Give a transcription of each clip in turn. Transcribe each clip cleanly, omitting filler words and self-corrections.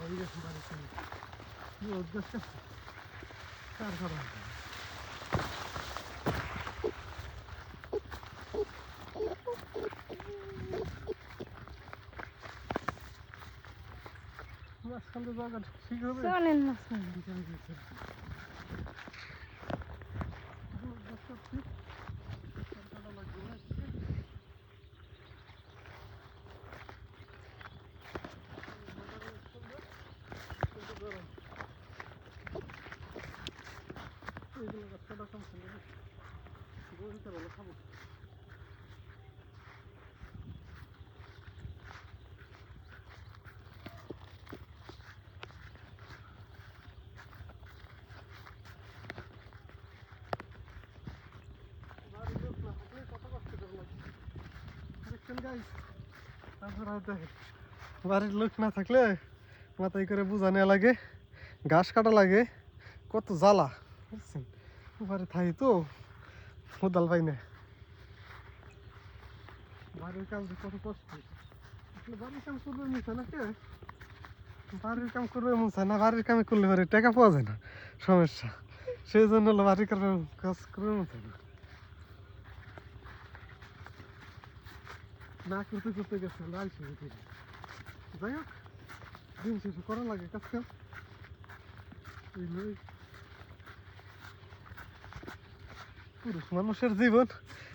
এই দেখুন বাড়িতে কি উদ্দেশ্য কার করা হবে মাঝখান তো জায়গা ঠিক হবে চলেন না এইগুলো গাছটা কম ছিল গরুতে ভালো খাবো বাড়ির লোক না থাকলে মাথায় করে বোঝা নেওয়া লাগে ঘাস কাটা লাগে কত জ্বালা বুঝছেন বাড়ি থাকি তো কোদাল পাই না বাড়ির কাম যে কত কষ্ট বাড়ির কাম করবে মনে না কে বাড়ির কাম করবে মনে না বাড়ির কামে করলে পরে টাকা পাওয়া যায় না সমস্যা সেই জন্য বাড়ির কাজ করবে মনে না না করতে করতে গেছে লাল শুরু করে যাই হোক দিন শেষে করা লাগে কাজ কাম পুরুষ মানুষের জীবন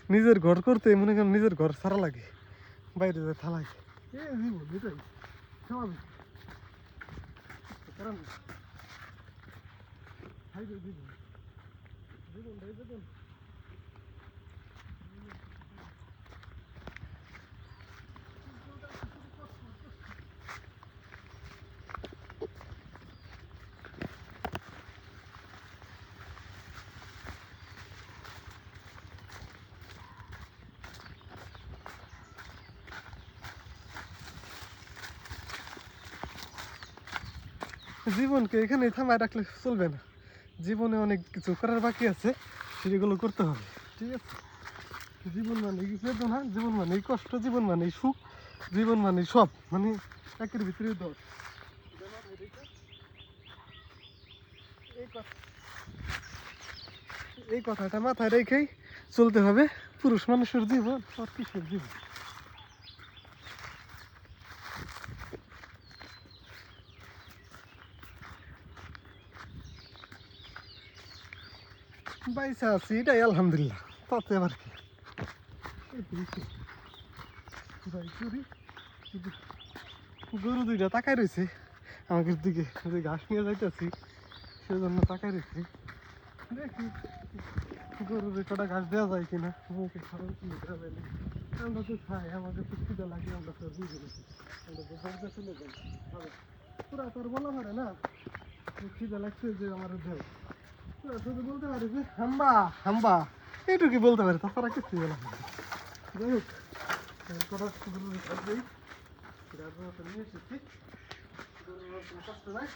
নিজের ঘর করতে মনে করেন নিজের ঘর ছাড়া লাগে বাইরে যায় থা লাগে এ জীবন এটাই স্বাভাবিক কারণ জীবন জীবনটাই জীবন জীবনকে এখানেই থামায় রাখলে চলবে না জীবনে অনেক কিছু করার বাকি আছে সেগুলো করতে হবে ঠিক আছে জীবন মানে বেদনা জীবন মানে কষ্ট জীবন মানে সুখ জীবন মানে সব মানে একের ভিতরে দশ এই কথাটা মাথায় রেখেই চলতে হবে পুরুষ মানুষের জীবন আর কিসের জীবন বাইসা আছি এটাই আলহামদুলিল্লাহ তাতে আবার কি গরু দুইটা তাকাই রয়েছে আমাদের দিকে যে ঘাস নিয়ে যাইতেছি সেজন্য তাকাই রয়েছে দেখি গরুর কটা ঘাস দেওয়া যায় কিনা মুখে খাবার কিনে দেওয়া যায় না আমরা তো খাই আমাদের তো খিদে লাগে আমরা তো বুঝে নিচ্ছি আমরা তো বাড়িতে চলে যাই হবে পুরা তোর বলা পারে না খিদে লাগছে যে আমার দেও শুধু বলতে পারি যে হাম্বা হাম্বা এইটুকুই বলতে পারি তাছাড়া কিছু বলা হয় যাই হোক কটা গরুর ঘাস দিই গাছ নিয়ে এসেছি গরুর কষ্ট নাই